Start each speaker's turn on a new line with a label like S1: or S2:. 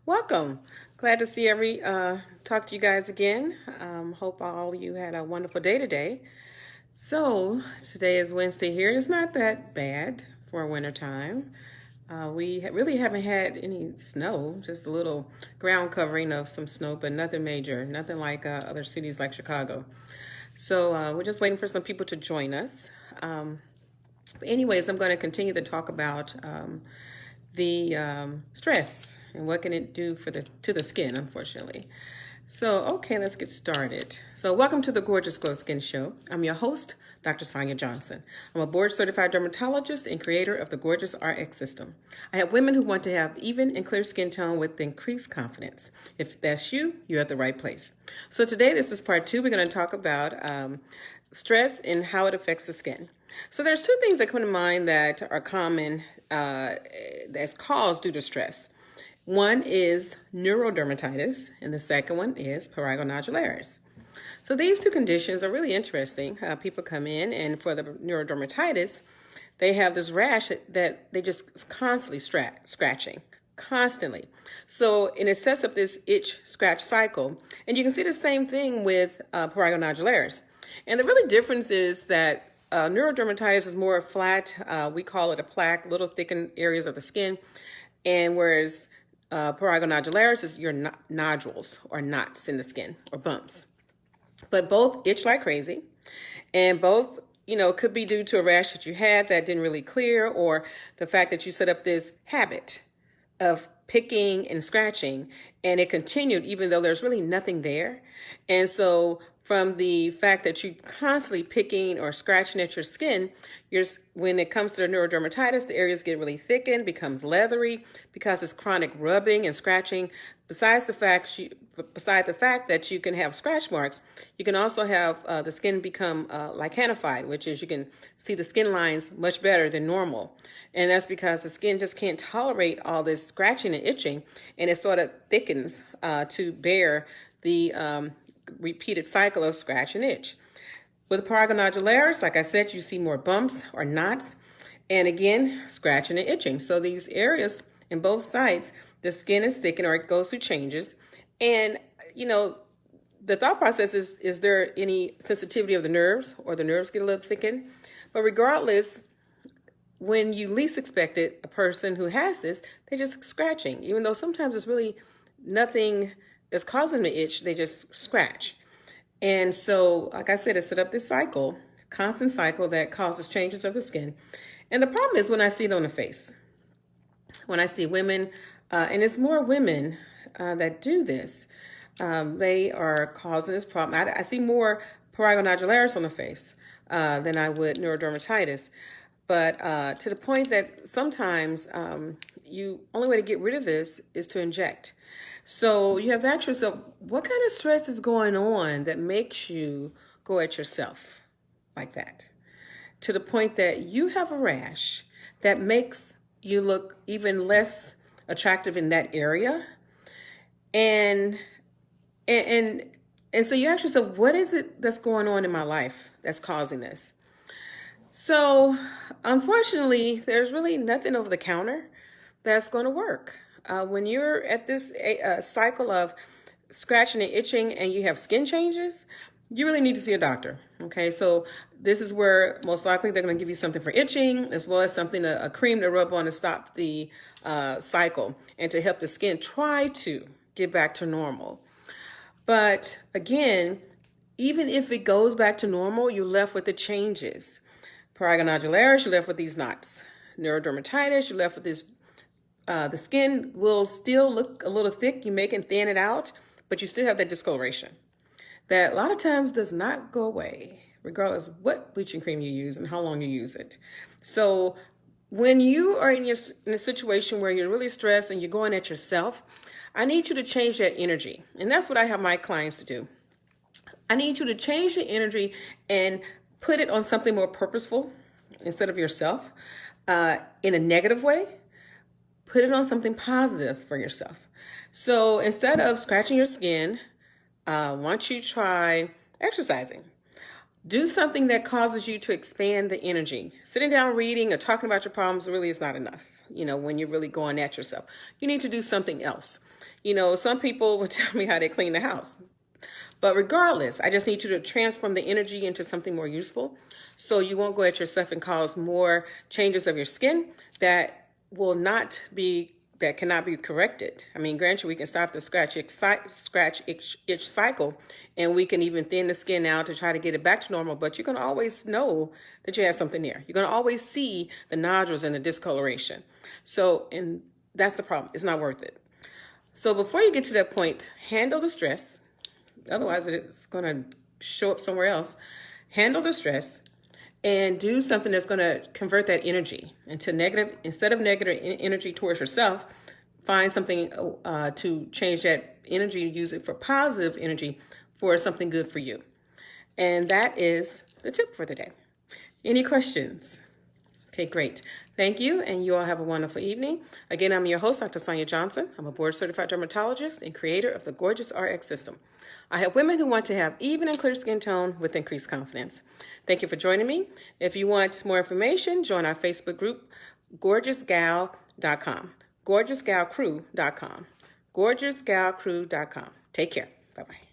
S1: Welcome. Glad to see talk to you guys again. Hope all you had a wonderful day today. So today is Wednesday here. It's not that bad for winter time. We really haven't had any snow, just a little ground covering of some snow, but nothing major, nothing like other cities like Chicago. So we're just waiting for some people to join us. But anyways, I'm going to continue to talk about the stress and what can it do to the skin, unfortunately. So, okay, let's get started. So, welcome to the Gorgeous Glow Skin Show. I'm your host, Dr. Sonia Johnson. I'm a board-certified dermatologist and creator of the Gorgeous RX system. I have women who want to have even and clear skin tone with increased confidence. If that's you, you're at the right place. So today, this is part 2. We're going to talk about stress and how it affects the skin. So there's 2 things that come to mind that are common that's caused due to stress. One is neurodermatitis, and the second one is prurigo nodularis. So these 2 conditions are really interesting. People come in, and for the neurodermatitis, they have this rash that they just constantly scratching, constantly. So, and it sets up this itch-scratch cycle. And you can see the same thing with prurigo nodularis. And the really difference is that neurodermatitis is more flat. We call it a plaque, little thickened areas of the skin. And whereas prurigo nodularis is your nodules or knots in the skin or bumps. But both itch like crazy. And both, could be due to a rash that you had that didn't really clear, or the fact that you set up this habit of picking and scratching, and it continued even though there's really nothing there. And so from the fact that you constantly picking or scratching at your skin, when it comes to the neurodermatitis, the areas get really thickened, becomes leathery because it's chronic rubbing and scratching. Besides the fact that you can have scratch marks, you can also have the skin become lichenified, which is you can see the skin lines much better than normal. And that's because the skin just can't tolerate all this scratching and itching, and it sort of thickens to bear the repeated cycle of scratch and itch. With prurigo nodularis, like I said, you see more bumps or knots, and again, scratching and itching. So these areas in both sides, the skin is thickened or it goes through changes. And, the thought process is there any sensitivity of the nerves, or the nerves get a little thickened? But regardless, when you least expect it, a person who has this, they're just scratching, even though sometimes there's really nothing that's causing the itch, they just scratch. And so, like I said, it set up this cycle, constant cycle that causes changes of the skin. And the problem is when I see it on the face. When I see women, and it's more women that do this, they are causing this problem. I see more prurigo nodularis on the face than I would neurodermatitis. But to the point that sometimes only way to get rid of this is to inject. So you have to ask yourself, what kind of stress is going on that makes you go at yourself like that? To the point that you have a rash that makes you look even less attractive in that area. And so you ask yourself, what is it that's going on in my life that's causing this? So unfortunately, there's really nothing over the counter that's going to work. When you're at this cycle of scratching and itching and you have skin changes, you really need to see a doctor. Okay, so this is where most likely they're going to give you something for itching, as well as a cream to rub on to stop the cycle and to help the skin try to get back to normal. But again, even if it goes back to normal, you're left with the changes. Prurigo nodularis, you're left with these knots. Neurodermatitis, you're left with this. The skin will still look a little thick. You may can thin it out, but you still have that discoloration that a lot of times does not go away, regardless of what bleaching cream you use and how long you use it. So when you are in a situation where you're really stressed and you're going at yourself, I need you to change that energy. And that's what I have my clients to do. I need you to change the energy and put it on something more purposeful instead of yourself in a negative way. Put it on something positive for yourself. So instead of scratching your skin, why don't you try exercising? Do something that causes you to expand the energy. Sitting down reading or talking about your problems really is not enough. when you're really going at yourself. You need to do something else. Some people would tell me how they clean the house. But regardless, I just need you to transform the energy into something more useful so you won't go at yourself and cause more changes of your skin that cannot be corrected. I mean, granted, we can stop the scratch itch cycle, and we can even thin the skin out to try to get it back to normal, but you're going to always know that you have something there. You're going to always see the nodules and the discoloration. And that's the problem. It's not worth it. So before you get to that point, handle the stress. Otherwise, it's going to show up somewhere else. Handle the stress and do something that's going to convert that energy into negative. Instead of negative energy towards yourself, find something to change that energy, use it for positive energy for something good for you. And that is the tip for the day. Any questions? Okay, great. Thank you, and you all have a wonderful evening. Again, I'm your host, Dr. Sonia Johnson. I'm a board-certified dermatologist and creator of the gorgeous RX system. I help women who want to have even and clear skin tone with increased confidence. Thank you for joining me. If you want more information, join our Facebook group, GRxGal.com, GRxGalCrew.com, GRxGalCrew.com. Take care. Bye-bye.